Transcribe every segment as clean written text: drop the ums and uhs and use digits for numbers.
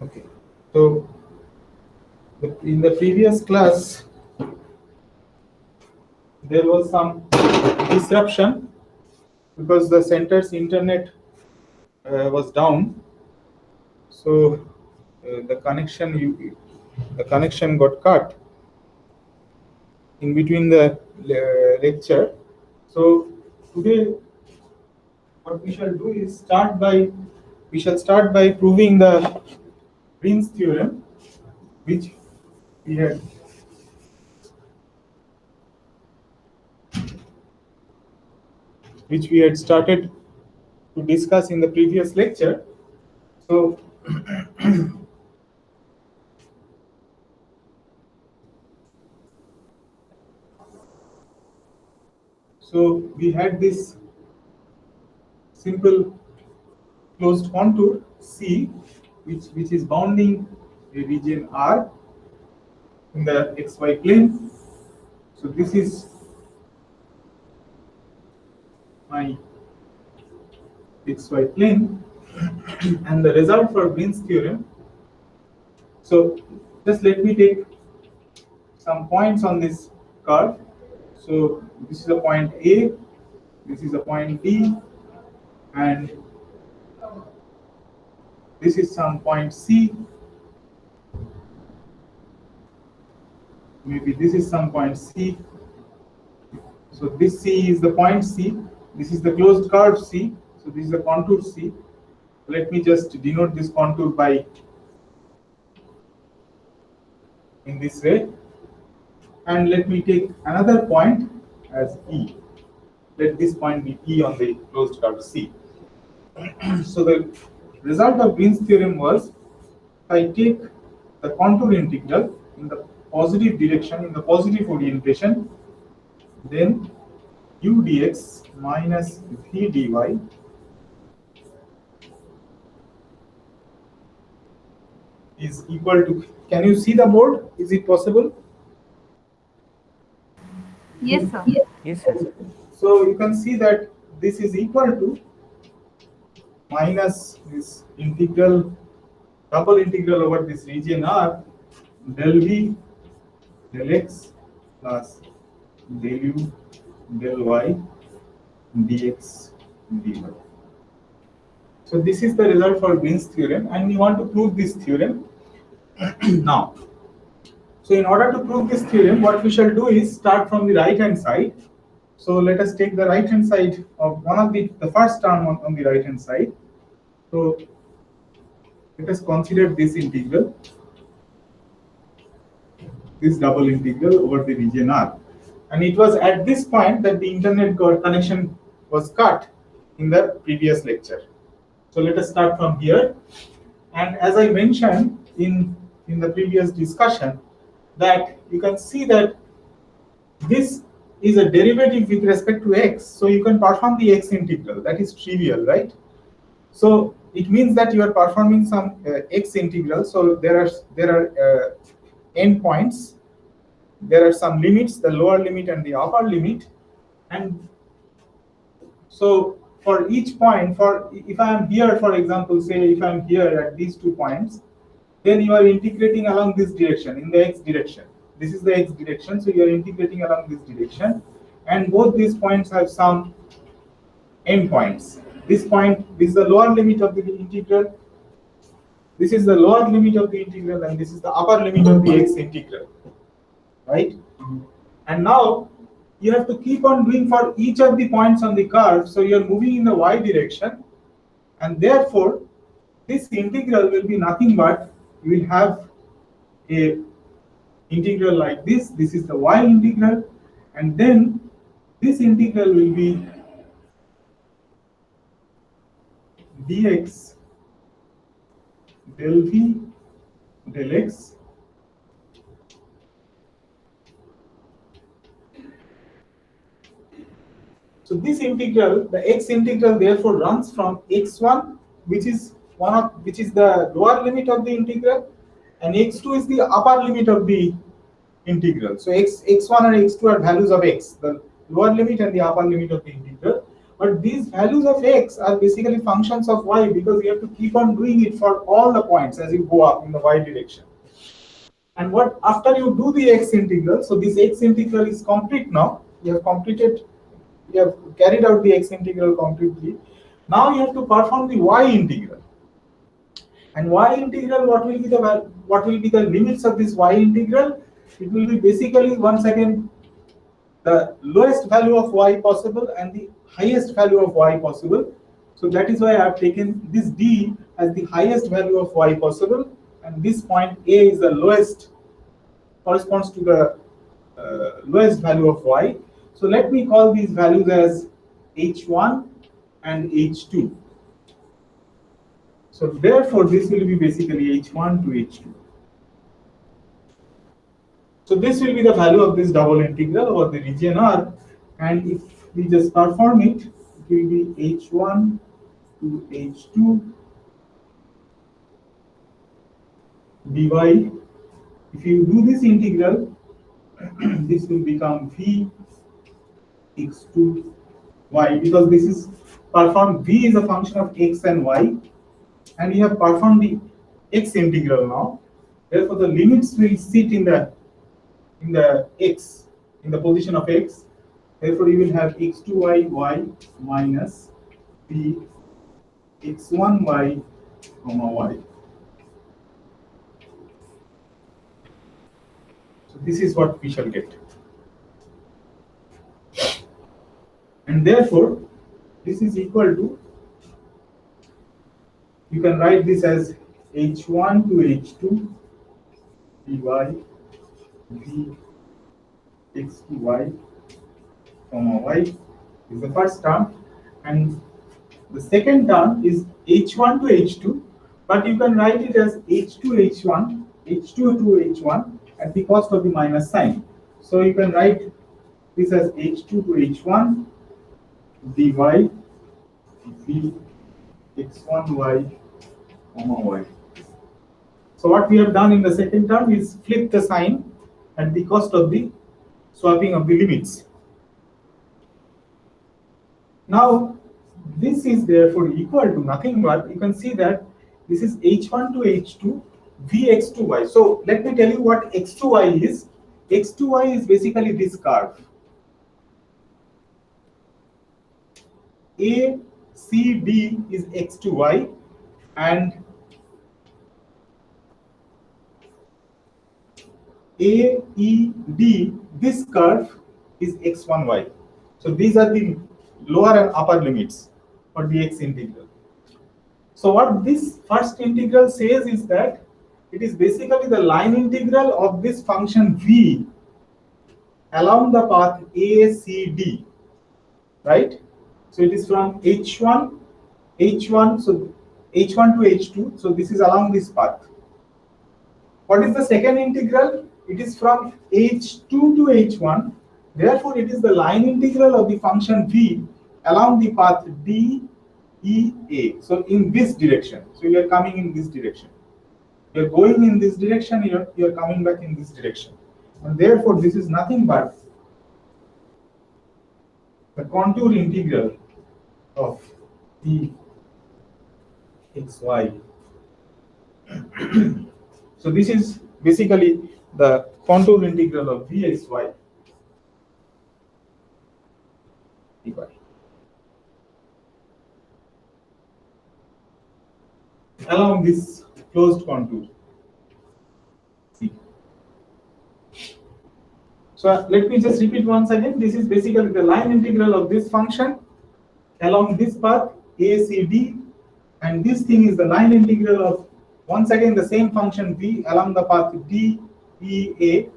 Okay. So in the previous class, there was some disruption because the center's internet was down. So the connection got cut in between the lecture. So today, what we shall do is we shall start by proving the Green's theorem, which we had started to discuss in the previous lecture. So we had this simple closed contour C, which is bounding a region R in the xy plane. So this is my xy plane, and the result for Green's theorem. So just let me take some points on this curve. So this is a point A, this is a point D, and this is some point C. Maybe this is some point C. So this C is the point C. This is the closed curve C. So this is the contour C. Let me just denote this contour by in this way. And let me take another point as E. Let this point be E on the closed curve C. So the result of Green's theorem was, if I take the contour integral in the positive direction, in the positive orientation, then u dx minus v dy is equal to, can you see the board? Is it possible? Yes, sir. Yes, yes. So you can see that this is equal to minus this integral, double integral over this region R, del v del x plus del u del y dx dy. So this is the result for Green's theorem, and we want to prove this theorem now. So in order to prove this theorem, what we shall do is start from the right hand side. So let us take the right hand side of one of the first term on the right hand side. So let us consider this integral, this double integral over the region R. And it was at this point that the internet connection was cut in the previous lecture. So let us start from here. And as I mentioned in the previous discussion, that you can see that this is a derivative with respect to x, so you can perform the x integral. That is trivial, right? So it means that you are performing some x integral. So there are endpoints. There are some limits, the lower limit and the upper limit, and so for each point, for if I am here, for example, say if I am here at these 2 points, then you are integrating along this direction, in the x direction. This is the x direction, so you are integrating along this direction, and both these points have some endpoints. This point, this is the lower limit of the integral. This is the lower limit of the integral, and this is the upper limit of the x integral, right? And now you have to keep on doing for each of the points on the curve. So you are moving in the y direction, and therefore this integral will be nothing but, you will have a integral like this. This is the y integral, and then this integral will be dx del v del x So this integral, the x integral, therefore runs from x1, which is the lower limit of the integral, and x2 is the upper limit of the integral. So x1 and x2 are values of x, the lower limit and the upper limit of the integral. But these values of x are basically functions of y, because you have to keep on doing it for all the points as you go up in the y direction. And what after you do the x integral, so this x integral is complete now. You have completed, you have carried out the x integral completely. Now you have to perform the y integral. And y integral, what will be the limits of this y integral? It will be basically once again the lowest value of y possible and the highest value of y possible. So that is why I have taken this d as the highest value of y possible, and this point a is the lowest, corresponds to the lowest value of y. So let me call these values as h1 and h2. So therefore, this will be basically h1 to h2. So this will be the value of this double integral over the region R, and if we just perform it, it will be h1 to h2 dy. If you do this integral, this will become v x2 y, because this is performed, v is a function of x and y, and you have performed the x integral now. Therefore, the limits will sit in the x, in the position of x. Therefore, you will have x2y y minus v x1 y comma y. So this is what we shall get. And therefore, this is equal to, you can write this as h1 to h2 dy v x to y comma y is the first term, and the second term is h1 to h2, but you can write it as h2 h1, h2 to h1 at the cost of the minus sign. So you can write this as h2 to h1 dy v x1 y comma y. So what we have done in the second term is flip the sign at the cost of the swapping of the limits. Now this is therefore equal to nothing but, you can see that this is h1 to h2 vx to y. So let me tell you what x to y is. X to y is basically this curve. A, C, D is x to y, and A, E, D, this curve is x1, y. So these are the lower and upper limits for the x integral. So what this first integral says is that it is basically the line integral of this function v along the path A, C, D, right? So it is from h1, so h1 to h2. So this is along this path. What is the second integral? It is from h2 to h1. Therefore, it is the line integral of the function v along the path d, e, a. So in this direction. So you are coming in this direction. You are going in this direction. You are coming back in this direction. And therefore, this is nothing but the contour integral of v xy. So this is basically the contour integral of vxy dy. Along this closed contour. See. So let me just repeat once again. This is basically the line integral of this function along this path A, C, D, and this thing is the line integral of, once again, the same function v along the path D, E, A,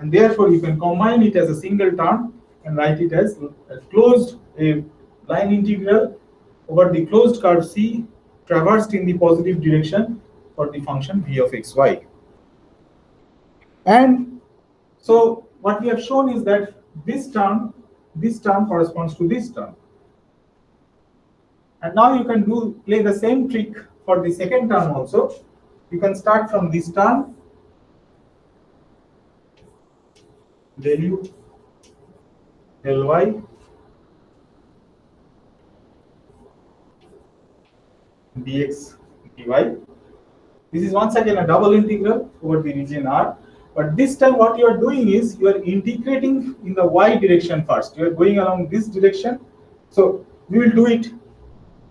and therefore you can combine it as a single term and write it as a line integral over the closed curve C traversed in the positive direction for the function v of xy. And so what we have shown is that this term corresponds to this term. And now you can play the same trick for the second term also. You can start from this term, del u, del y, dx dy. This is once again a double integral over the region R. But this time what you are doing is you are integrating in the y direction first. You are going along this direction. So we will do it.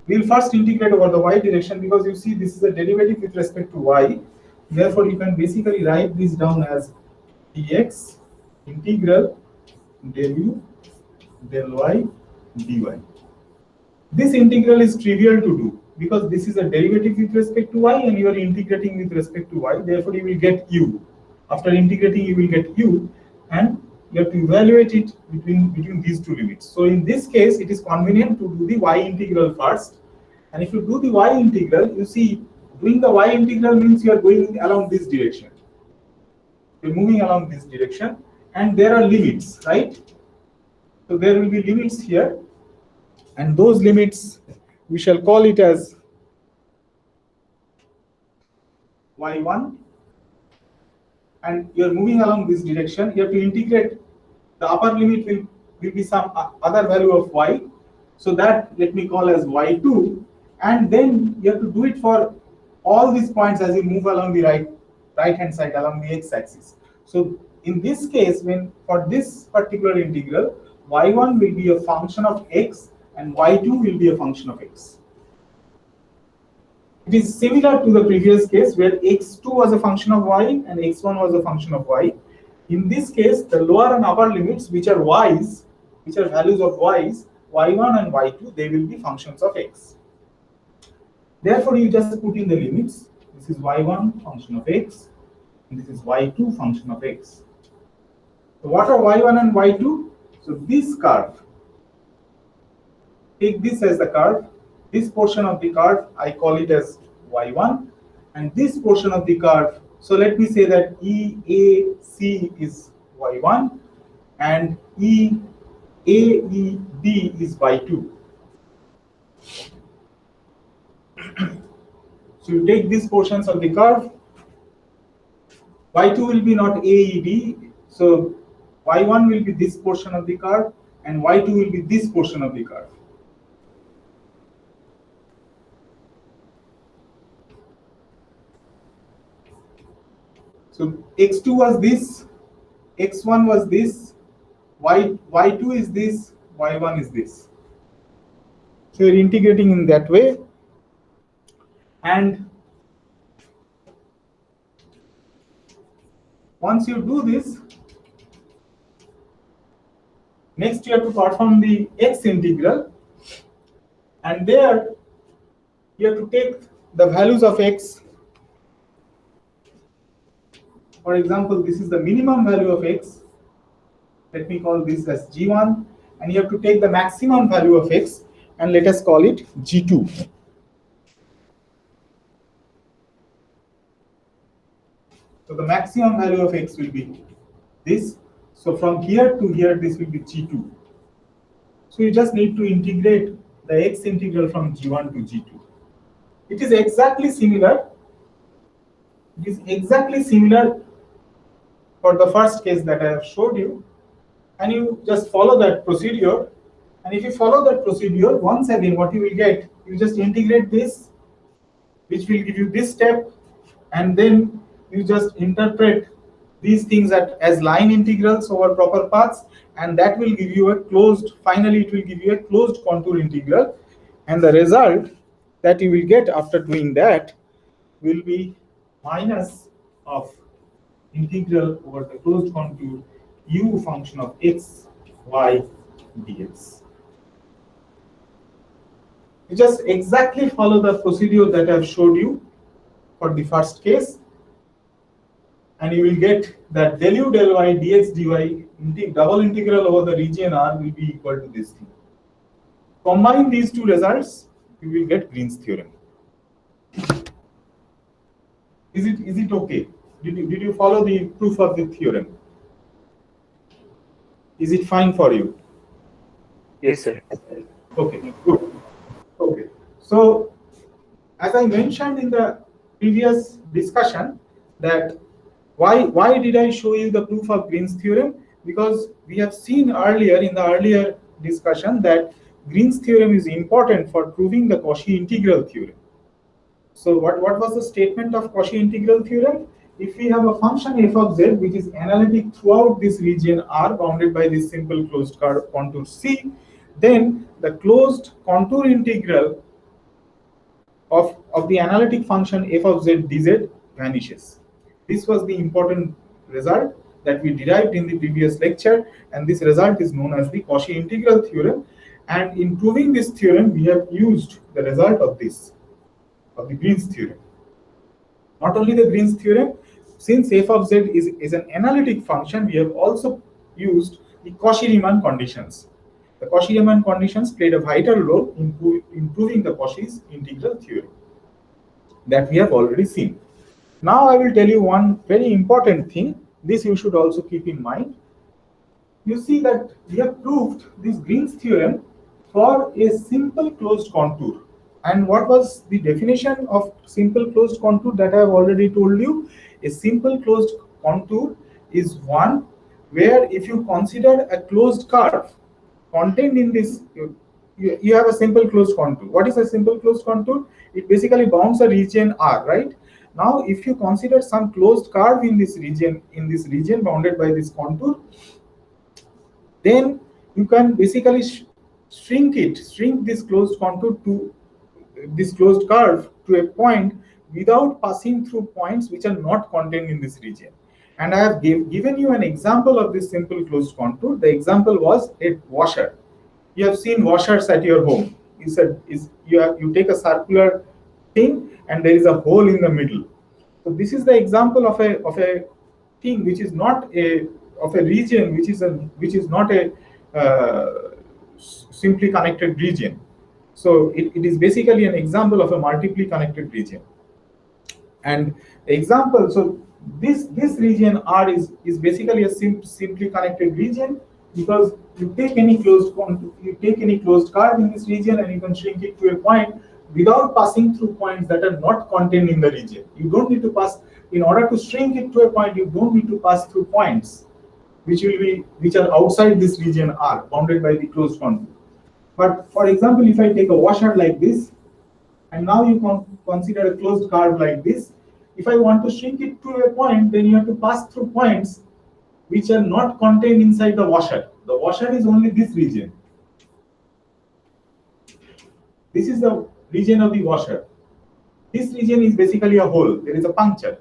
We will first integrate over the y direction because you see this is a derivative with respect to y. Therefore, you can basically write this down as dx integral del u del y dy. This integral is trivial to do because this is a derivative with respect to y and you are integrating with respect to y. Therefore, you will get u. After integrating, you will get u, and you have to evaluate it between these two limits. So in this case, it is convenient to do the y integral first. And if you do the y integral, you see doing the y integral means you are going along this direction. You're moving along this direction, and there are limits, right? So there will be limits here, and those limits we shall call it as y1. And you're moving along this direction. You have to integrate. The upper limit will be some other value of y. So that let me call as y2. And then you have to do it for all these points as you move along the right hand side along the x-axis. So in this case, when for this particular integral, y1 will be a function of x and y2 will be a function of x. It is similar to the previous case where x2 was a function of y and x1 was a function of y. In this case, the lower and upper limits, which are y's, which are values of y's, y1 and y2, they will be functions of x. Therefore, you just put in the limits. This is y1 function of x, and this is y2 function of x. So what are y1 and y2? So this curve, take this as the curve. This portion of the curve, I call it as y1, and this portion of the curve, so let me say that EAC is y1 and EAEB is y2. So you take these portions of the curve, y2 will be not AEB, so y1 will be this portion of the curve and y2 will be this portion of the curve. So x2 was this, x1 was this, y2 is this, y1 is this. So you're integrating in that way. And once you do this, next you have to perform the x integral. And there you have to take the values of x. For example, this is the minimum value of x. Let me call this as g1. And you have to take the maximum value of x and let us call it g2. So the maximum value of x will be this. So from here to here, this will be g2. So you just need to integrate the x integral from g1 to g2. It is exactly similar. It is exactly similar for the first case that I have showed you, and you just follow that procedure. And if you follow that procedure, once again, what you will get, you just integrate this, which will give you this step, and then you just interpret these things as line integrals over proper paths, and that will give you a closed, finally it will give you a closed contour integral, and the result that you will get after doing that will be minus of integral over the closed contour u function of x, y, dx. You just exactly follow the procedure that I have showed you for the first case, and you will get that del u del y dx dy double integral over the region R will be equal to this thing. Combine these two results, you will get Green's theorem. Is it okay? Did you follow the proof of the theorem? Is it fine for you? Yes, sir. Okay, good. Okay. So, as I mentioned in the previous discussion, that why did I show you the proof of Green's theorem? Because we have seen earlier in the earlier discussion that Green's theorem is important for proving the Cauchy integral theorem. So what was the statement of Cauchy integral theorem? If we have a function f of z which is analytic throughout this region R bounded by this simple closed contour C, then the closed contour integral of the analytic function f of z dz vanishes. This was the important result that we derived in the previous lecture, and this result is known as the Cauchy integral theorem. And in proving this theorem, we have used the result of the Green's theorem. Not only the Green's theorem, since f of z is an analytic function, we have also used the Cauchy-Riemann conditions. The Cauchy-Riemann conditions played a vital role in proving the Cauchy's integral theorem that we have already seen. Now I will tell you one very important thing. This you should also keep in mind. You see that we have proved this Green's theorem for a simple closed contour. And what was the definition of simple closed contour that I have already told you? A simple closed contour is one where if you consider a closed curve contained in this, you have a simple closed contour. What is a simple closed contour? It basically bounds a region R, right? Now, if you consider some closed curve in this region bounded by this contour, then you can basically shrink this closed contour to this closed curve to a point without passing through points which are not contained in this region. And I have given you an example of this simple closed contour. The example was a washer. You have seen washers at your home. You take a circular thing and there is a hole in the middle. So this is the example of a thing which is not a of a region which is not a simply connected region. So it is basically an example of a multiply connected region. And example, so this region R is basically a simply connected region, because you take any closed curve in this region and you can shrink it to a point without passing through points that are not contained in the region. You don't need to pass, in order to shrink it to a point, you don't need to pass through points which are outside this region R bounded by the closed contour. But for example, if I take a washer like this, and now you consider a closed curve like this, if I want to shrink it to a point, then you have to pass through points which are not contained inside the washer. The washer is only this region. This is the region of the washer. This region is basically a hole. There is a puncture.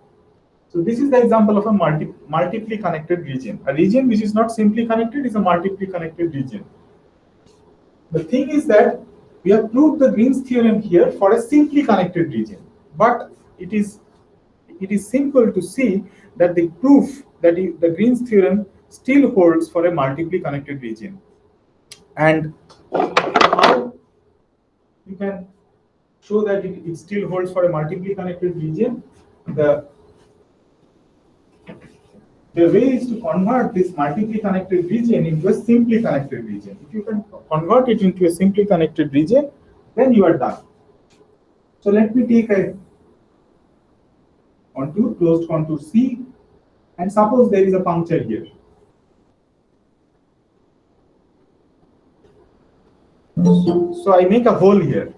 So this is the example of a multiply connected region. A region which is not simply connected is a multiply connected region. The thing is that we have proved the Green's theorem here for a simply connected region, but it is simple to see that the proof that the Green's theorem still holds for a multiply connected region. And how you can show that it still holds for a multiply connected region? The way is to convert this multiply connected region into a simply connected region. If you can convert it into a simply connected region, then you are done. So let me take a contour, closed contour C, and suppose there is a puncture here. So I make a hole here.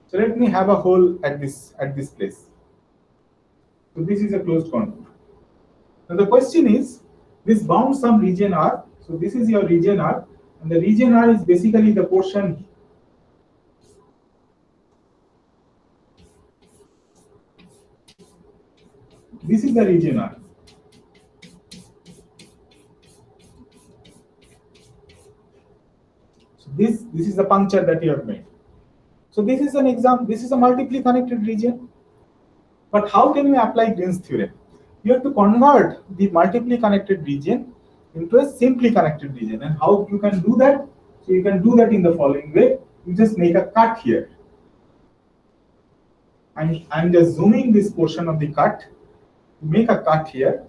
So let me have a hole at this place. So this is a closed contour. Now the question is, this bounds some region R. So this is your region R, and the region R is basically the portion . This is the region R. So this is the puncture that you have made. So this is an example. This is a multiply connected region. But how can we apply Green's theorem? You have to convert the multiply connected region into a simply connected region. And how you can do that? So you can do that in the following way. You just make a cut here. I'm just zooming this portion of the cut. You make a cut here.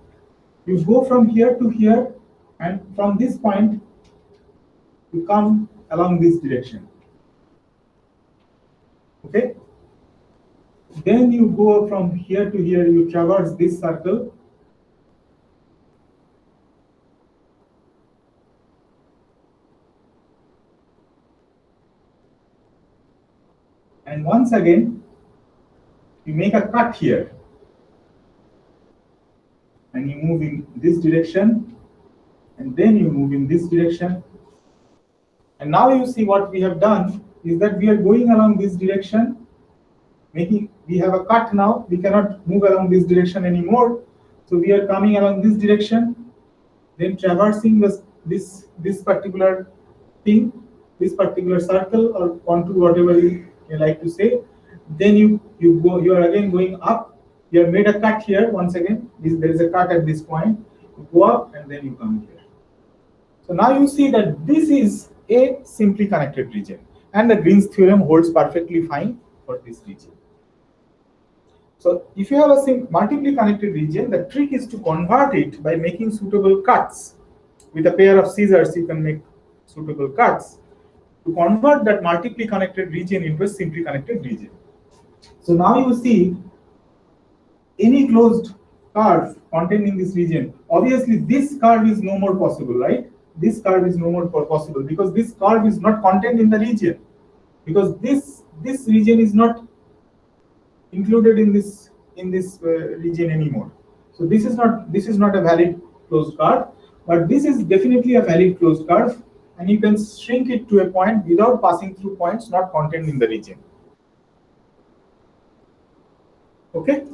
You go from here to here, and from this point, you come along this direction. Okay? Then you go from here to here, you traverse this circle. And once again, you make a cut here, and you move in this direction, and then you move in this direction. And now you see what we have done is that we are going along this direction, we have a cut now, we cannot move along this direction anymore. So we are coming along this direction, then traversing this particular thing, this particular circle or contour, whatever you like to say. Then you are again going up. You have made a cut here once again. There is a cut at this point. You go up and then you come here. So now you see that this is a simply connected region, and the Green's theorem holds perfectly fine for this region. So if you have a multiply connected region, the trick is to convert it by making suitable cuts. With a pair of scissors, you can make suitable cuts to convert that multiply connected region into a simply connected region. So now you see any closed curve contained in this region. Obviously, this curve is no more possible, right? This curve is no more possible because this curve is not contained in the region, because this region is not included in this region anymore. So this is not a valid closed curve, but this is definitely a valid closed curve, and you can shrink it to a point without passing through points not contained in the region. Okay,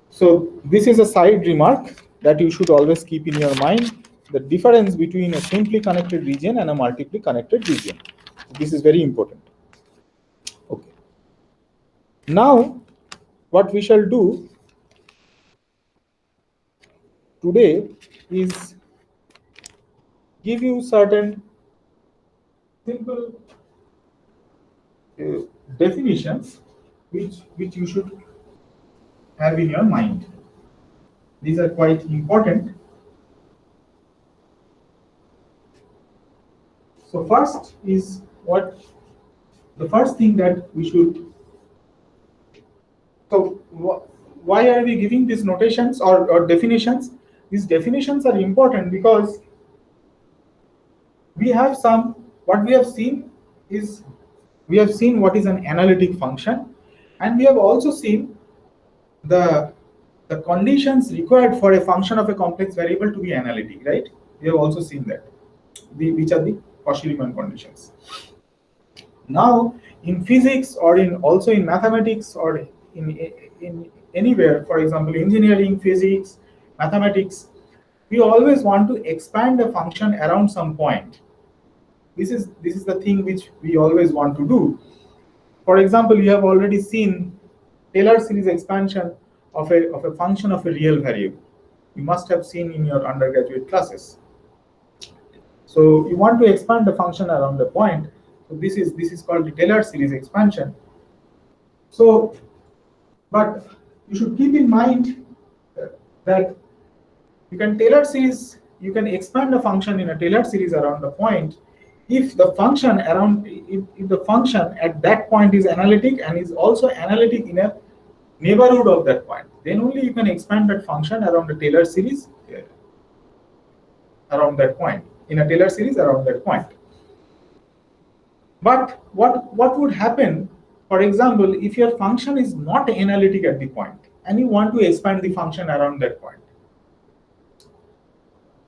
so this is a side remark that you should always keep in your mind, the difference between a simply connected region and a multiply connected region. This is very important. Okay, now what we shall do today is give you certain simple definitions which you should have in your mind. These are quite important. So first is the first thing that we should. So why are we giving these notations or definitions? These definitions are important because what we have seen what is an analytic function, and we have also seen the conditions required for a function of a complex variable to be analytic, right? We have also seen that, which are the Cauchy-Riemann conditions. Now, in physics or also in mathematics or in anywhere, for example, engineering, physics, mathematics, we always want to expand a function around some point. This is the thing which we always want to do. For example, you have already seen Taylor series expansion of a function of a real variable. You must have seen in your undergraduate classes. So you want to expand the function around the point. So this is called the Taylor series expansion. So, but you should keep in mind that you can expand a function in a Taylor series around the point if the function at that point is analytic and is also analytic in a neighborhood of that point. Then only you can expand that function around the Taylor series around that point, in a Taylor series around that point. But what would happen, for example, if your function is not analytic at the point and you want to expand the function around that point?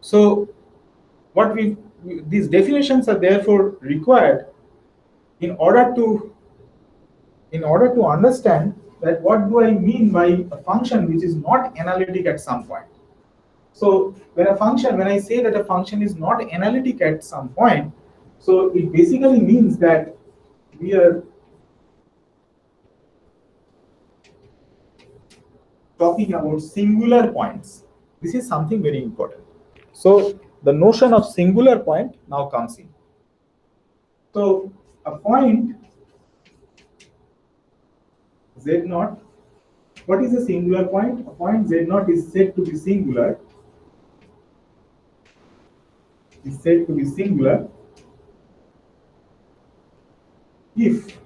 So these definitions are therefore required in order to understand that what do I mean by a function which is not analytic at some point. So when I say that a function is not analytic at some point, so it basically means that we are talking about singular points. This is something very important. So the notion of singular point now comes in. So a point Z0, what is a singular point? A point Z0 is said to be singular. Is said to be singular if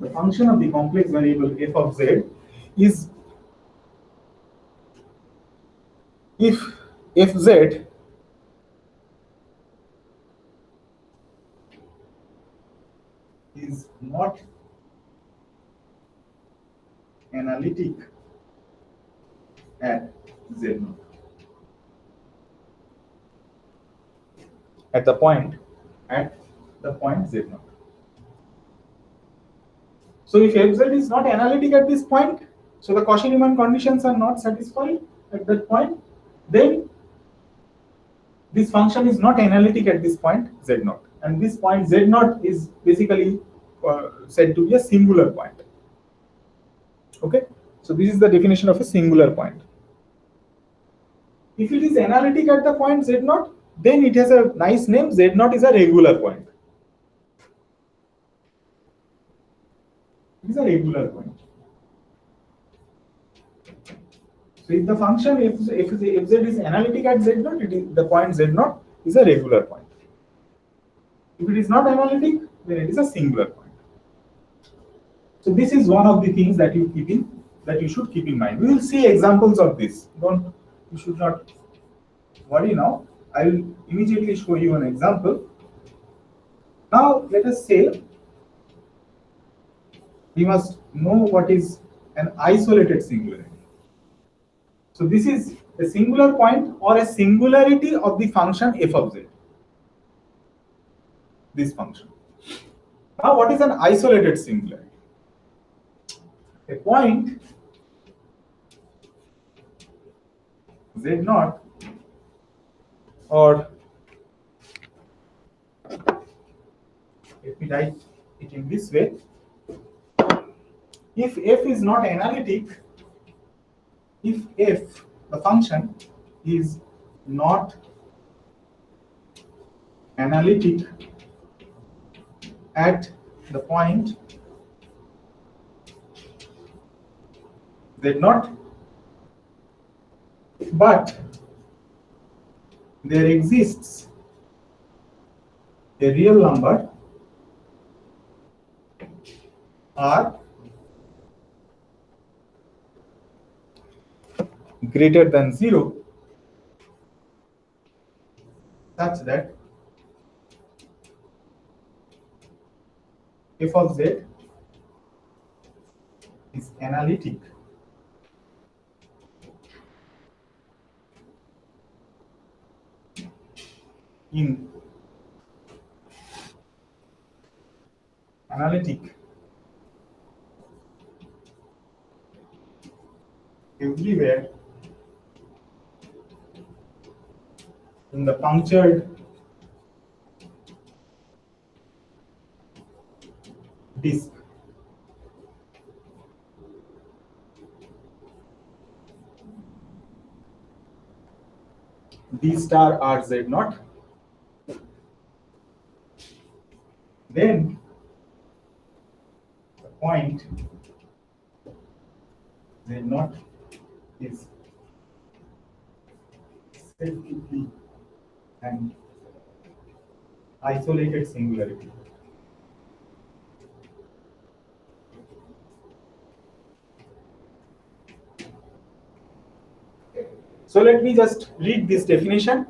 the function of the complex variable f of z is, if fz is not analytic at Z0. At the point Z0. So if fz is not analytic at this point, so the Cauchy-Riemann conditions are not satisfied at that point, then this function is not analytic at this point Z0, and this point Z0 is basically said to be a singular point. Okay, so this is the definition of a singular point. If it is analytic at the point Z0, then it has a nice name. Z0 is a regular point. It is a regular point. So if the function fz is analytic at Z0, the point Z0 is a regular point. If it is not analytic, then it is a singular point. So this is one of the things that you should keep in mind. We will see examples of this. You should not worry now. I will immediately show you an example. Now let us say we must know what is an isolated singularity. So this is a singular point or a singularity of the function f of z. This function. Now what is an isolated singularity? A point Z0, or let me write it in this way. If f is not analytic, if f, the function, is not analytic at the point Z0, but there exists a real number R greater than 0, such that f of z is analytic everywhere in the punctured disk. D star R Z0, then the point Z0 is said to be an isolated singularity. So let me just read this definition.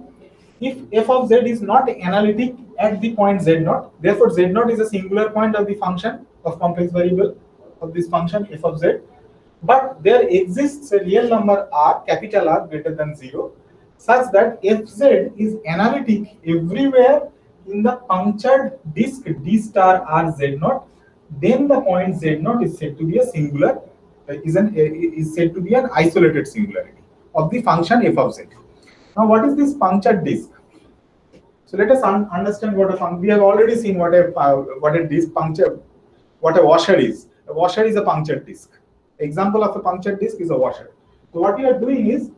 If f of z is not analytic at the point Z0, therefore Z0 is a singular point of the function of complex variable of this function f of z, but there exists a real number R, capital R, greater than 0, such that fz is analytic everywhere in the punctured disk D star R Z0, then the point Z0 is said to be a singular, is said to be an isolated singularity of the function f of z. Now, what is this punctured disk? So let us understand what a function. We have already seen what a disk puncture, what a washer is. A washer is a punctured disk. Example of a punctured disk is a washer. So what you are doing is,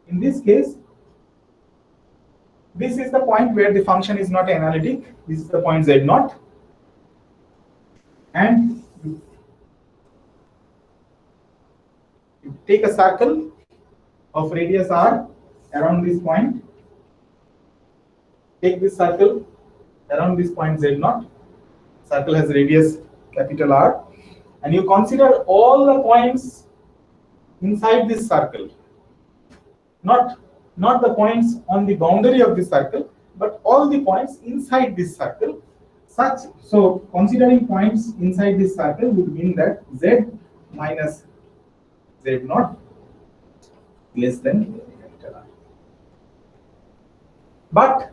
in this case, this is the point where the function is not analytic. This is the point Z0, and you take a circle of radius r around this point. Take this circle around this point Z0. Circle has radius capital R, and you consider all the points inside this circle, not the points on the boundary of this circle, but all the points inside this circle. So considering points inside this circle would mean that z minus Z0 less than capital R. But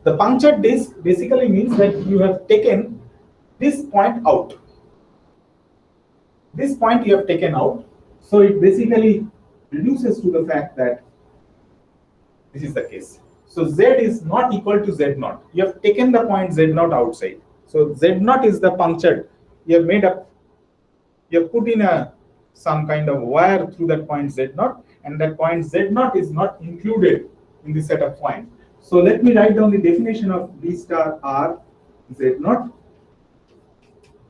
the punctured disk basically means that you have taken this point out. This point you have taken out, so it basically reduces to the fact that this is the case. So Z is not equal to Z0. You have taken the point Z0 outside. So Z0 is the punctured. You have put in some kind of wire through that point Z0, and that point Z0 is not included in the set of points. So let me write down the definition of B star R Z0.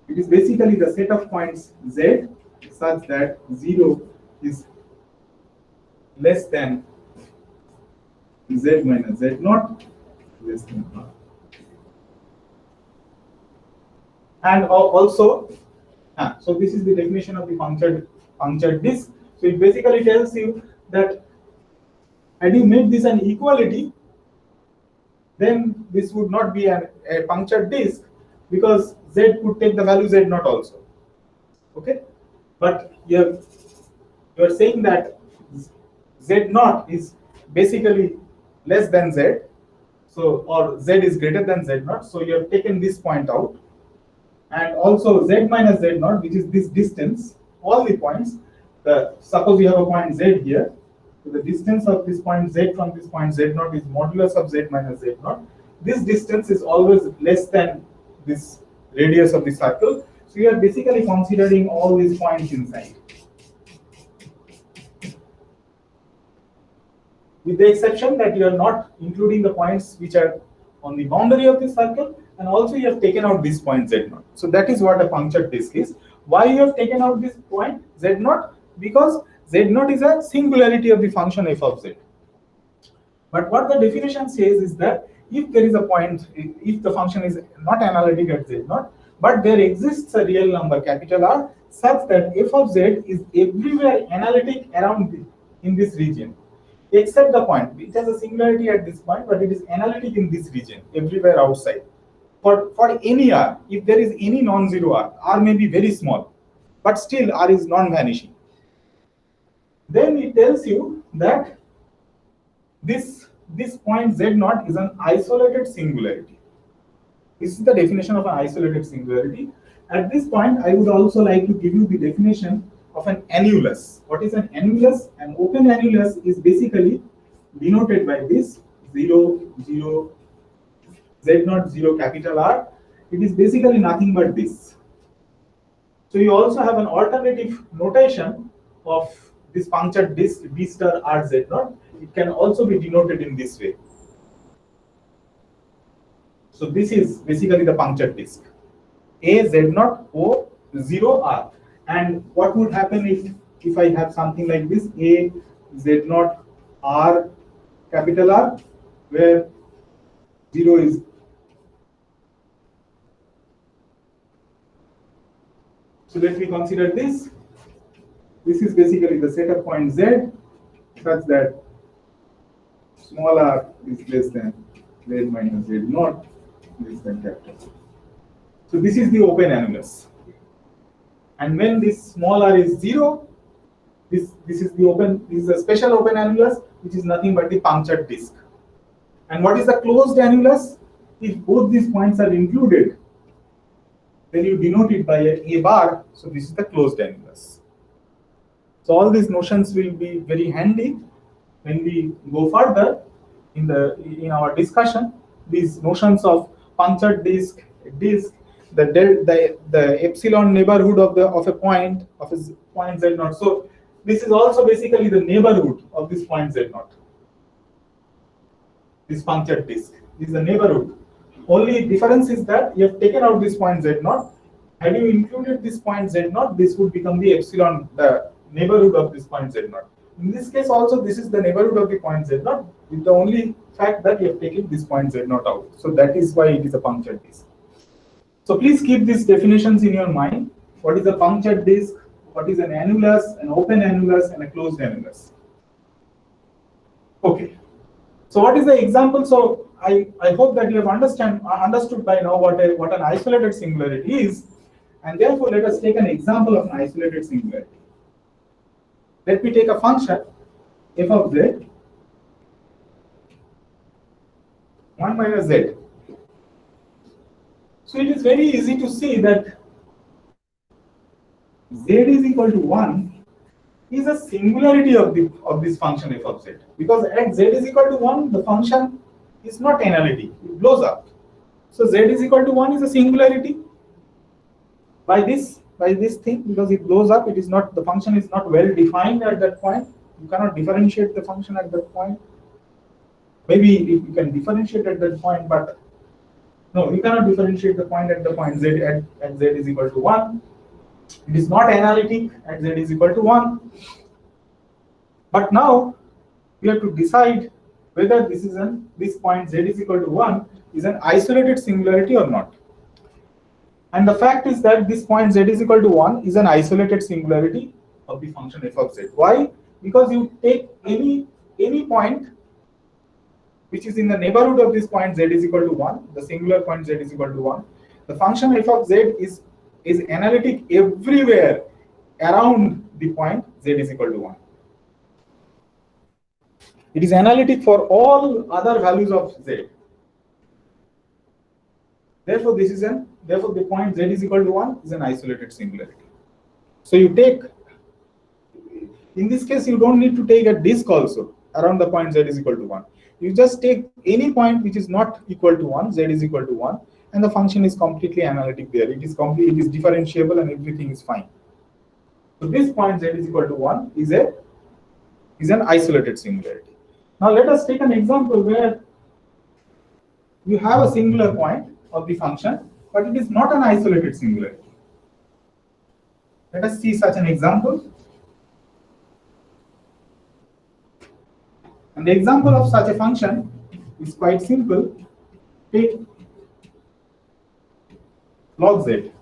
It is basically the set of points Z such that 0 is less than Z minus Z0 less than R. And also, so this is the definition of the punctured disk. So it basically tells you that had you made this an equality, then this would not be a punctured disk, because Z could take the value Z0 also. Okay, but you are saying that Z0 is basically less than Z, so or Z is greater than Z0. So you have taken this point out, and also Z minus Z0, which is this distance, all the points. Suppose you have a point Z here. So the distance of this point Z from this point Z0 is modulus of Z minus Z0. This distance is always less than this radius of the circle. So you are basically considering all these points inside, with the exception that you are not including the points which are on the boundary of the circle, and also you have taken out this point Z0. So that is what a punctured disk is. Why you have taken out this point Z0? Because Z0 is a singularity of the function f of Z. But what the definition says is that if there is a point, if the function is not analytic at Z0, but there exists a real number capital R such that f of Z is everywhere analytic around in this region, except the point. It has a singularity at this point, but it is analytic in this region, everywhere outside. For any R, if there is any non-zero R, R may be very small, but still R is non-vanishing. Then it tells you that this point Z0 is an isolated singularity. This is the definition of an isolated singularity. At this point, I would also like to give you the definition of an annulus. What is an annulus? An open annulus is basically denoted by this 0, 0, Z0, 0, capital R. It is basically nothing but this. So you also have an alternative notation of this punctured disk B star R Z0. It can also be denoted in this way. So this is basically the punctured disk. A Z0 O 0 R. And what would happen if I have something like this, A Z0 R capital R, where 0 is so let me consider this. This is basically the set of points Z such that small r is less than Z minus Z0 less than capital. So this is the open annulus. And when this small r is 0, this is a special open annulus, which is nothing but the punctured disk. And what is the closed annulus? If both these points are included, then you denote it by a bar. So this is the closed annulus. So all these notions will be very handy when we go further in our discussion. These notions of punctured disk, the epsilon neighborhood of a point Z0. So this is also basically the neighborhood of this point Z0. This punctured disk is the neighborhood. Only difference is that you have taken out this point Z0. Had you included this point Z0, this would become the epsilon, the neighborhood of this point Z0. In this case also, this is the neighborhood of the point Z0, with the only fact that you have taken this point Z0 out. So that is why it is a punctured disk. So please keep these definitions in your mind. What is a punctured disk? What is an annulus, an open annulus, and a closed annulus? Okay. So what is the example? So I hope that you have understood by now what an isolated singularity is, and therefore let us take an example of an isolated singularity. Let me take a function f of z 1 minus z. So it is very easy to see that z is equal to 1 is a singularity of this function f of z, because at z is equal to 1 the function is not analytic, it blows up. So z is equal to 1 is a singularity by this thing, because it blows up. It is not, the function is not well defined at that point. You cannot differentiate the function at that point. Maybe you can differentiate at that point, but no, you cannot differentiate the point at the point z at z is equal to 1. It is not analytic at z is equal to 1. But now we have to decide whether this point z is equal to 1 is an isolated singularity or not. And the fact is that this point z is equal to 1 is an isolated singularity of the function f of z. Why? Because you take any point which is in the neighborhood of this point z is equal to 1, the singular point z is equal to 1. The function f of z is analytic everywhere around the point z is equal to 1. It is analytic for all other values of z. Therefore, the point z is equal to 1 is an isolated singularity. So you take, in this case, you don't need to take a disk also around the point z is equal to 1. You just take any point which is not equal to 1, z is equal to 1, and the function is completely analytic there. It is differentiable and everything is fine. So this point z is equal to 1 is an isolated singularity. Now let us take an example where you have a singular point of the function, but it is not an isolated singularity. Let us see such an example. And the example of such a function is quite simple. Take log z.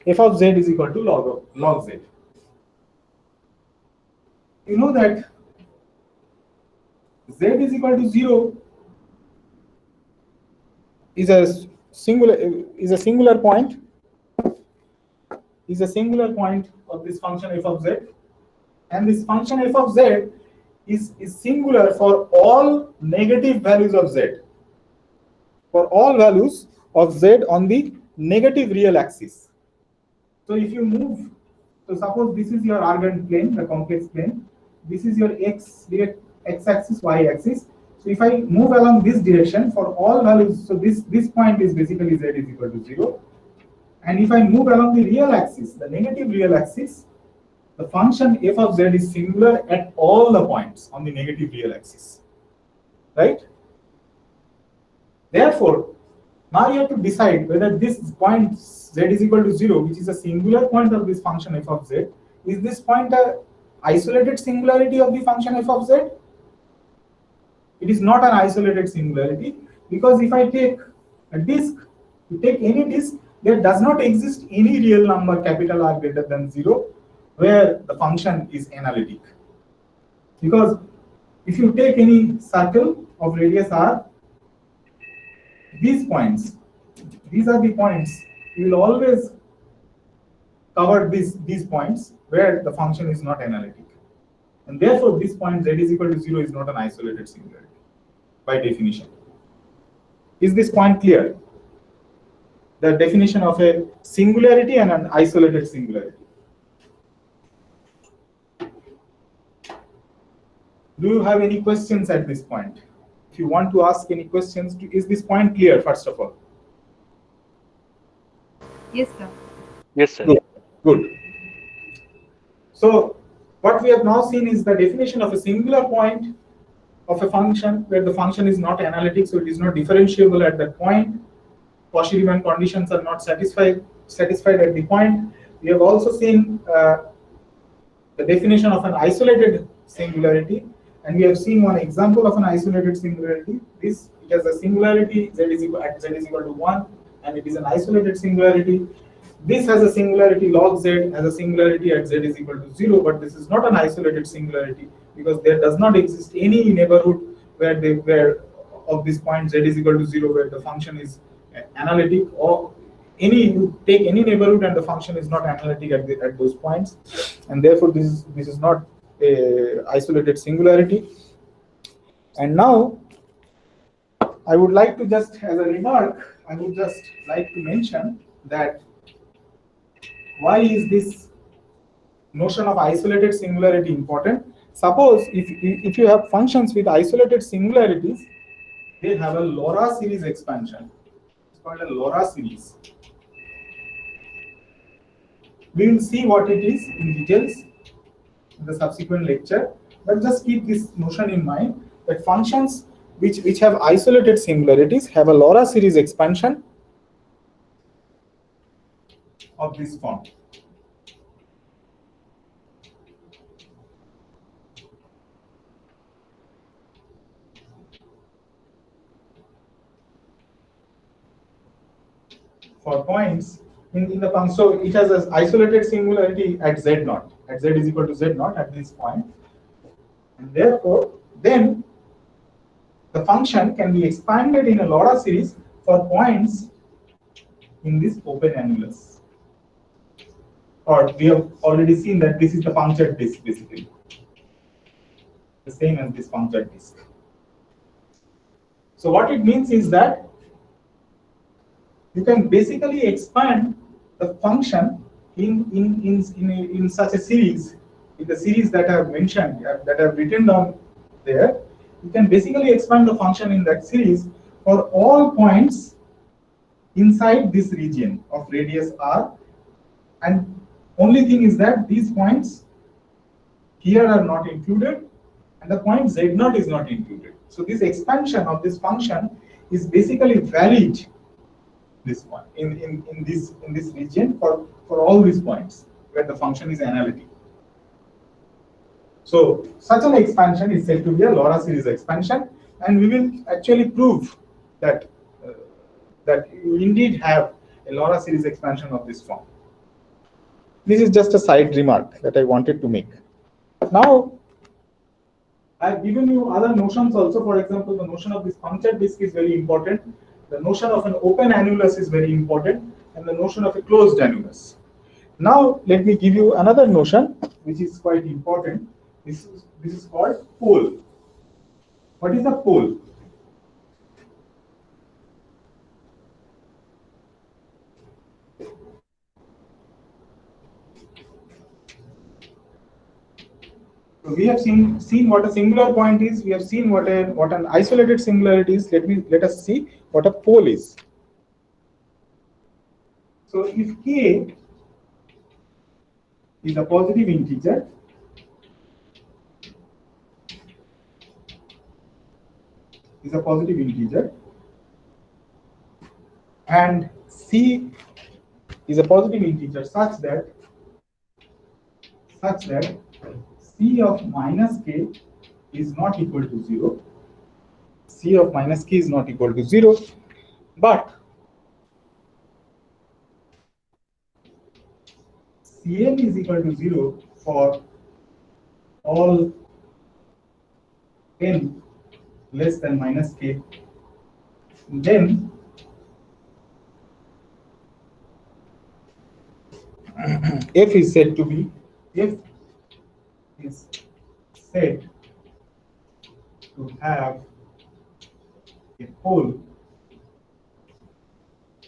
F of z is equal to log z. You know that z is equal to 0 is a singular point of this function f of z, and this function f of z is singular for all negative values of z, for all values of z on the negative real axis. So if you move, so suppose this is your Argand plane, the complex plane, this is your x-axis, y-axis. So if I move along this direction for all values, so this point is basically z is equal to 0. And if I move along the real axis, the negative real axis, the function f of z is singular at all the points on the negative real axis, right? Therefore, now you have to decide whether this point z is equal to 0, which is a singular point of this function f of z, is this point a isolated singularity of the function f of z? It is not an isolated singularity, because if I take a disk, you take any disk, there does not exist any real number capital R greater than 0 where the function is analytic. Because if you take any circle of radius r, these points, these are the points, you will always cover these points where the function is not analytic. And therefore, this point z is equal to 0 is not an isolated singularity by definition. Is this point clear? The definition of a singularity and an isolated singularity. Do you have any questions at this point? If you want to ask any questions, is this point clear, first of all? Yes, sir. Yes, sir. Good. So, what we have now seen is the definition of a singular point of a function where the function is not analytic, so it is not differentiable at that point. Cauchy-Riemann conditions are not satisfied at the point. We have also seen the definition of an isolated singularity, and we have seen one example of an isolated singularity. It has a singularity z is equal to 1, and it is an isolated singularity. This has a singularity, log z has a singularity at z is equal to 0, but this is not an isolated singularity because there does not exist any neighborhood where of this point z is equal to 0 where the function is analytic, or you take any neighborhood and the function is not analytic at those points, and therefore this is not a isolated singularity. And now I would like to just, as a remark, I would just like to mention that why is this notion of isolated singularity important? Suppose if you have functions with isolated singularities, they have a LoRa series expansion. It's called a LoRa series. We will see what it is in details in the subsequent lecture, but just keep this notion in mind that functions which have isolated singularities have a LoRa series expansion of this form. For points in the function, so it has an isolated singularity at z naught, at z is equal to z naught at this point, and therefore then the function can be expanded in a LoRa series for points in this open annulus. Or we have already seen that this is the punctured disk, basically the same as this punctured disk. So what it means is that you can basically expand the function in such a series, in the series that I have mentioned, that I have written down there. You can basically expand the function in that series for all points inside this region of radius r, and only thing is that these points here are not included and the point z0 is not included. So this expansion of this function is basically valid this one in this region for all these points where the function is analytic. So such an expansion is said to be a LoRa series expansion, and we will actually prove that that you indeed have a LoRa series expansion of this form. This is just a side remark that I wanted to make. Now, I've given you other notions also. For example, the notion of this punctured disk is very important. The notion of an open annulus is very important, and the notion of a closed annulus. Now, let me give you another notion which is quite important. This is called pole. What is a pole? So we have seen what a singular point is. We have seen what an isolated singularity is. Let us see what a pole is. So if k is a positive integer, and c is a positive integer such that c of minus k is not equal to 0. C of minus k is not equal to 0, but Cn is equal to 0 for all n less than minus k. Then f is said to have a pole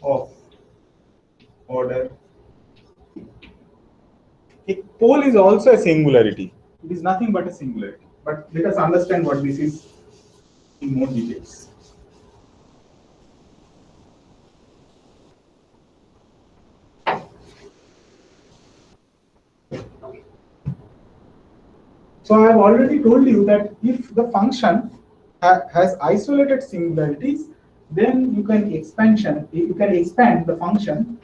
of order. A pole is also a singularity. It is nothing but a singularity. But let us understand what this is in more details. So I have already told you that if the function has isolated singularities, then you can expand the function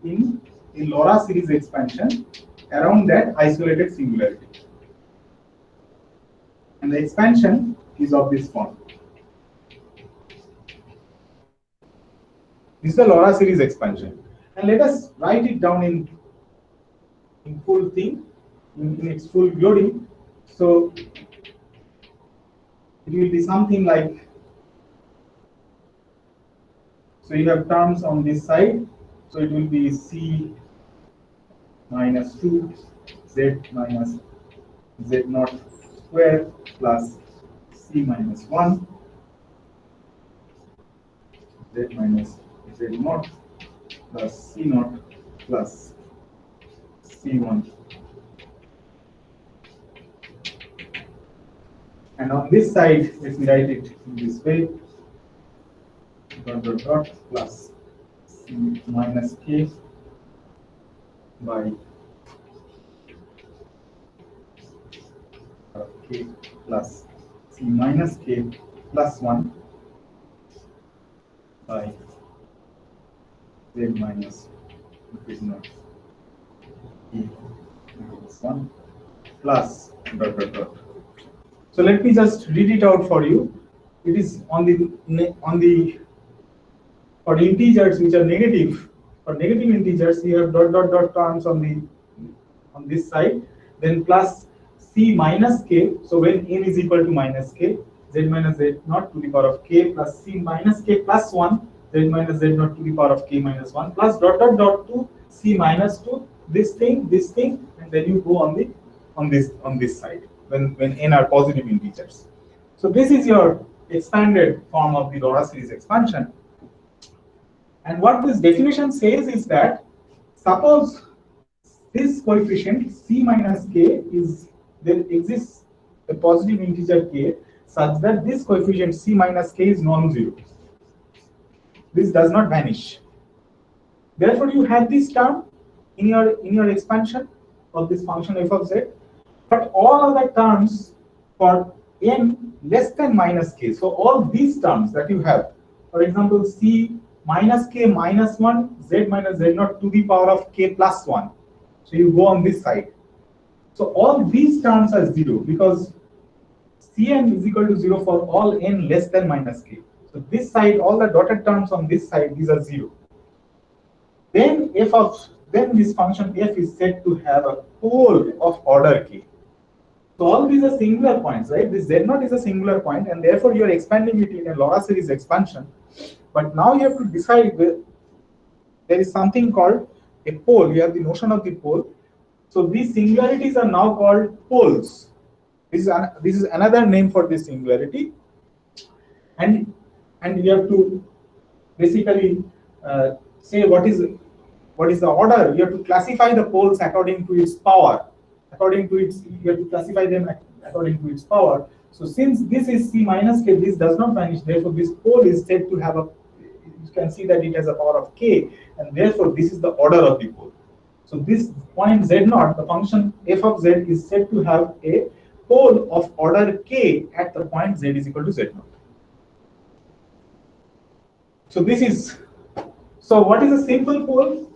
in a LoRa series expansion around that isolated singularity. And the expansion is of this form. This is the LoRa series expansion. And let us write it down in full thing, in its full glory. So it will be something like, so you have terms on this side. So it will be C minus 2 Z minus Z naught square plus C minus 1 Z minus Z naught plus C naught plus C1. And on this side, let me write it in this way, dot dot dot plus C minus K by K plus C minus K plus 1 by Z minus Z naught K minus 1 plus dot dot dot. So let me just read it out for you. It is on the for integers which are negative. For negative integers, you have dot dot dot terms on this side, then plus C minus K. So when n is equal to minus K, Z minus Z naught to the power of K plus C minus K plus 1, Z minus Z naught to the power of K minus 1 plus dot dot dot to C minus 2, this thing, and then you go on this side when n are positive integers. So this is your expanded form of the Laurent series expansion. And what this definition says is that suppose this coefficient C minus K is, there exists a positive integer K such that this coefficient C minus K is non-zero. This does not vanish. Therefore, you have this term in your expansion of this function f of z, but all other terms for n less than minus k. So all these terms that you have, for example, C minus k minus 1, Z minus Z naught to the power of k plus 1. So you go on this side. So all these terms are 0 because Cn is equal to 0 for all n less than minus k. So this side, all the dotted terms on this side, these are 0. Then this function f is said to have a pole of order k. So all these are singular points, right? This Z0 is a singular point, and therefore you are expanding it in a Laurent series expansion. But now you have to decide there is something called a pole. You have the notion of the pole. So these singularities are now called poles. This is another name for this singularity, and you have to basically say what is the order. You have to classify the poles according to its power. You have to classify them according to its power. So since this is C minus K, this does not vanish. Therefore, this pole is said to have you can see that it has a power of K, and therefore this is the order of the pole. So this point Z0, the function f of z, is said to have a pole of order K at the point Z is equal to Z0. So what is a simple pole?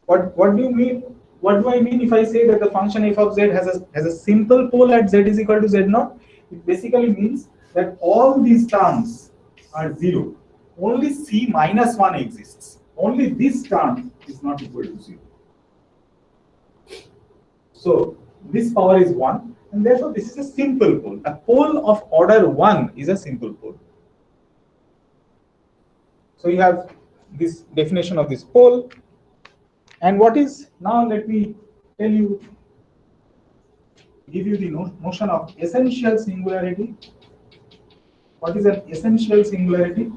What do you mean? What do I mean if I say that the function f of z has a simple pole at Z is equal to Z0? It basically means that all these terms are 0. Only C minus 1 exists. Only this term is not equal to 0. So this power is 1, and therefore this is a simple pole. A pole of order 1 is a simple pole. So you have this definition of this pole. And what is, now let me tell you, give you the notion of essential singularity. What is an essential singularity?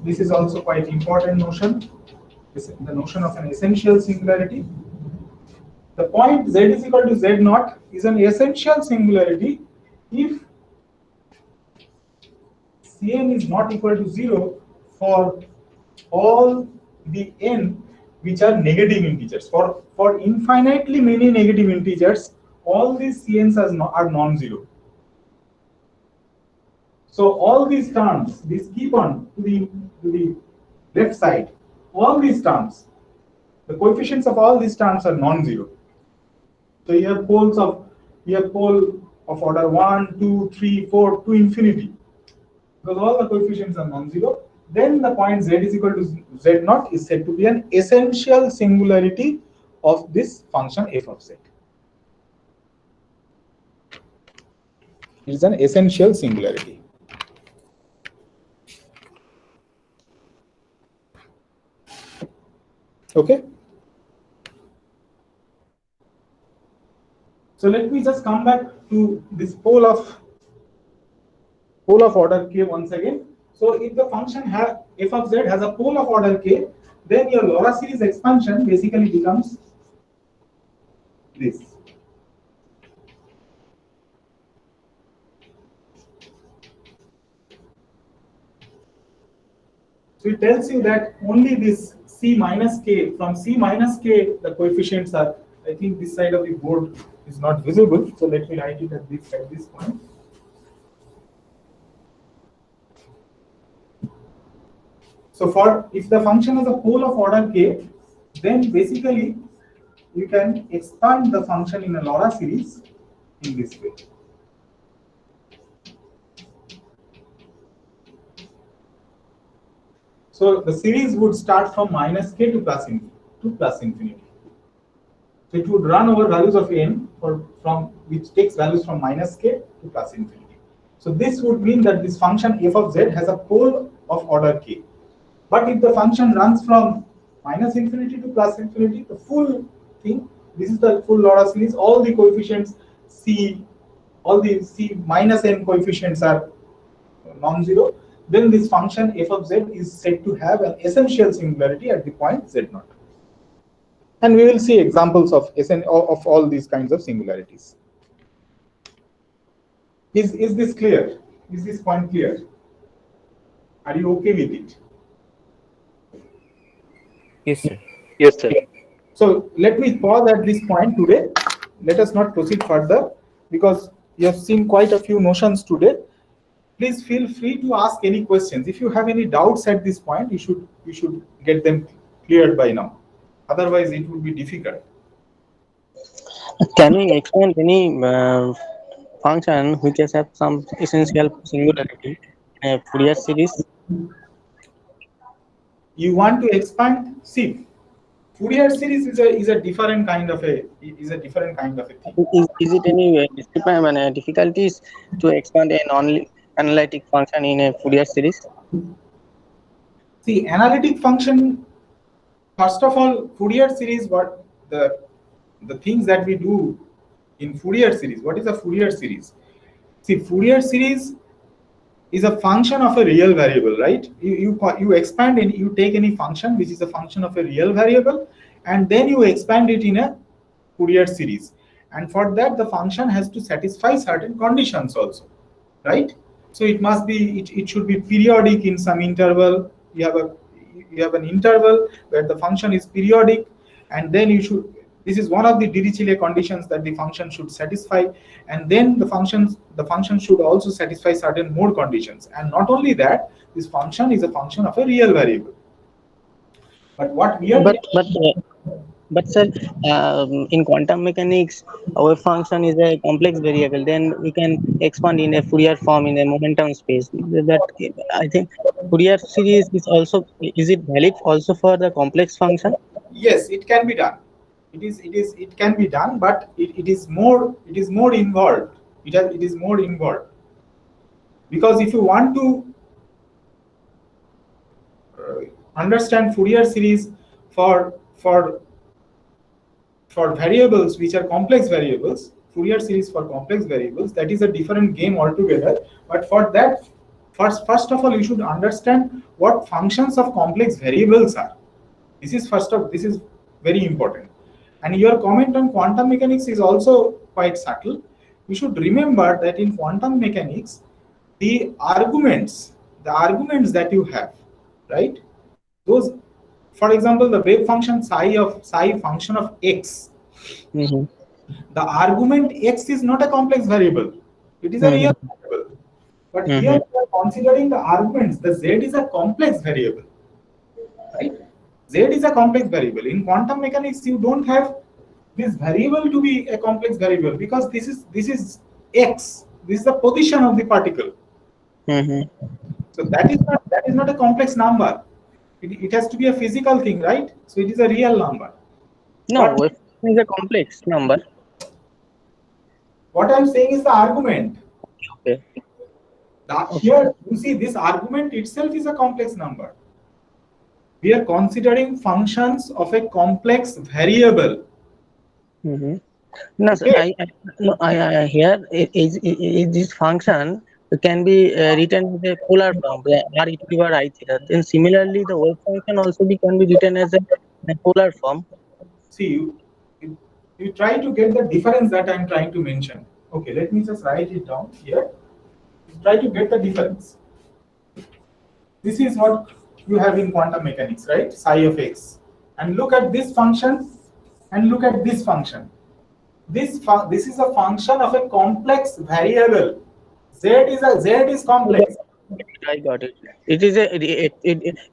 This is also quite important notion. This is the notion of an essential singularity. The point Z is equal to Z0 is an essential singularity if Cn is not equal to 0 for all the n which are negative integers. For infinitely many negative integers, all these Cn's are non-zero. So all these terms, these keep on to the left side. All these terms, the coefficients of all these terms are non-zero. So you have pole of order 1, 2, 3, 4 to infinity. Because all the coefficients are non-zero, then the point Z is equal to Z0 is said to be an essential singularity of this function f of z. It is an essential singularity. Okay. So let me just come back to this pole of order k once again. So if the function f of z has a pole of order k, then your Laura series expansion basically becomes this. So it tells you that only this c minus k, from c minus k, the coefficients are, I think this side of the board is not visible. So let me write it at this point. So for if the function has a pole of order k, then basically you can expand the function in a Laura series in this way. So the series would start from minus k to plus infinity. So it would run over values of n which takes values from minus k to plus infinity. So this would mean that this function f of z has a pole of order k. But if the function runs from minus infinity to plus infinity, the full thing, this is the full Laura series, all the coefficients all the c minus n coefficients are non-zero, then this function f of z is said to have an essential singularity at the point z0. And we will see examples of all these kinds of singularities. Is this clear? Is this point clear? Are you okay with it? Yes, sir. Yes, sir. So let me pause at this point today. Let us not proceed further because you have seen quite a few notions today. Please feel free to ask any questions. If you have any doubts at this point, you should get them cleared by now. Otherwise, it would be difficult. Can we explain any function which has some essential singularity in a Fourier series? You want to expand? See, Fourier series is a different kind of a thing. Is it any difficulties to expand a non-analytic function in a Fourier series? See, analytic function. First of all, Fourier series. What the things that we do in Fourier series? What is a Fourier series? See, Fourier series is a function of a real variable, right? You expand and you take any function which is a function of a real variable, and then you expand it in a Fourier series. And for that, the function has to satisfy certain conditions also, right? So it must be, it should be periodic in some interval. You have an interval where the function is periodic, and then this is one of the Dirichlet conditions that the function should satisfy, and then the function should also satisfy certain more conditions. And not only that, this function is a function of a real variable. But what we are but sir, in quantum mechanics, our function is a complex variable. Then we can expand in a Fourier form in a momentum space. That I think Fourier series is it valid also for the complex function? Yes, it can be done. It can be done, but it is more involved. It is more involved, because if you want to understand Fourier series for variables which are complex variables, Fourier series for complex variables, that is a different game altogether. But for that, first of all, you should understand what functions of complex variables are. This is very important. And your comment on quantum mechanics is also quite subtle. You should remember that in quantum mechanics, the arguments that you have, right? Those, for example, the wave function psi function of x. Mm-hmm. The argument x is not a complex variable. It is a real variable. But here we are considering the arguments. The z is a complex variable, right? Z is a complex variable. In quantum mechanics, you don't have this variable to be a complex variable, because this is x. This is the position of the particle. So that is not a complex number. It has to be a physical thing, right? So it is a real number. No, it is a complex number. What I'm saying is the argument. Okay. Here, you see, this argument itself is a complex number. We are considering functions of a complex variable. Mm-hmm. No, sir, Okay. I here is this function can be written in a polar form, r e to the power I theta. Then similarly, the wave function also can be written as a polar form. See, you try to get the difference that I'm trying to mention. Okay, let me just write it down here. Try to get the difference. This is what you have in quantum mechanics, right? Psi of x. And look at this function and look at this function. This is a function of a complex variable. Z is complex. I got it. It is it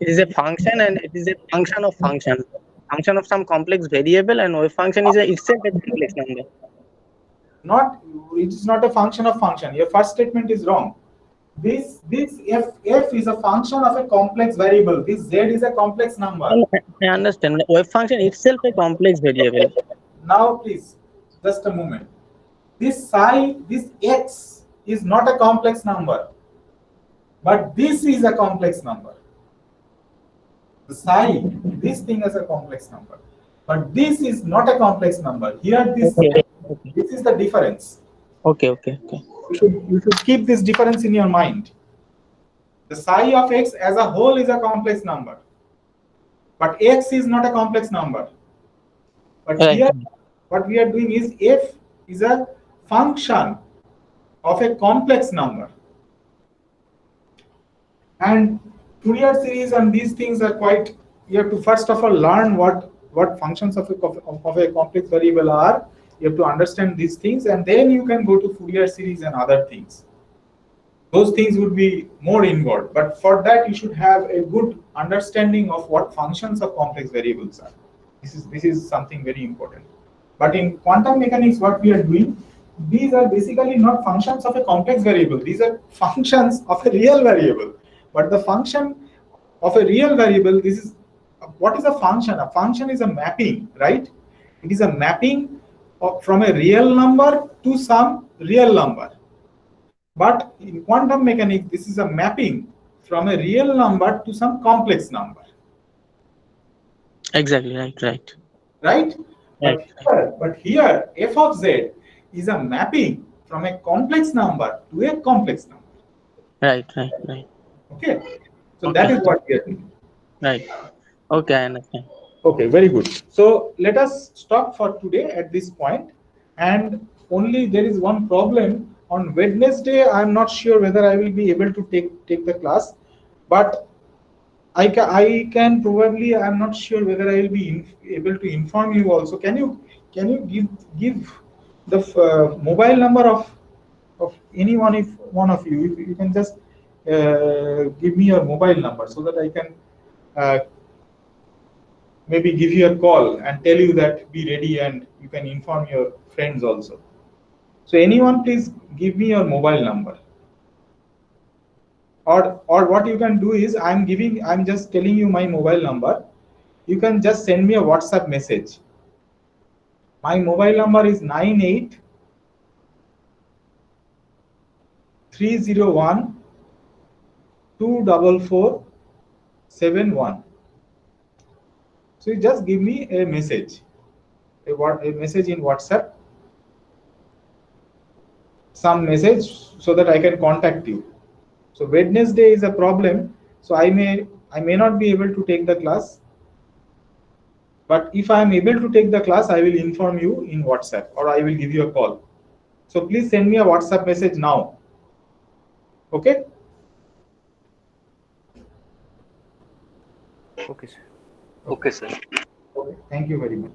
is a function, and it is a function of function of some complex variable, and wave function is itself a complex number. Not, it is not a function of function. Your first statement is wrong. This f is a function of a complex variable. This z is a complex number. I understand. Wave function itself a complex variable. Now please, just a moment. This psi, this x is not a complex number, but this is a complex number. The psi, this thing is a complex number, but this is not a complex number. Here, this is the difference. Okay. You should keep this difference in your mind. The psi of x as a whole is a complex number, but x is not a complex number. But Right. here, what we are doing is f is a function of a complex number. And Fourier series and these things are quite, you have to first of all learn what functions of a complex variable are. You have to understand these things, and then you can go to Fourier series and other things. Those things would be more involved, but for that you should have a good understanding of what functions of complex variables are. This is something very important. But in quantum mechanics, what we are doing, these are basically not functions of a complex variable. These are functions of a real variable. But the function of a real variable, this is what is a function? A function is a mapping, right? It is a mapping from a real number to some real number. But in quantum mechanics, this is a mapping from a real number to some complex number. Exactly. Right. But here, f of z is a mapping from a complex number to a complex number. Right. Okay. So that is what we are doing. Right. Okay, I understand. Okay, very good. So let us stop for today at this point. And only there is one problem. On Wednesday, I'm not sure whether I will be able to take the class, but I can probably, I'm not sure whether I will be able to inform you also. Can you give the mobile number of any one of you? If you can just give me your mobile number so that I can maybe give you a call and tell you that be ready, and you can inform your friends also. So anyone, please give me your mobile number. Or what you can do is, I'm just telling you my mobile number. You can just send me a WhatsApp message. My mobile number is 98 301 244 71. So you just give me a message, a message in WhatsApp, some message, so that I can contact you. So Wednesday is a problem, so I may not be able to take the class. But if I am able to take the class, I will inform you in WhatsApp, or I will give you a call. So please send me a WhatsApp message now. Okay? Okay, sir. Okay, sir. Okay. Thank you very much.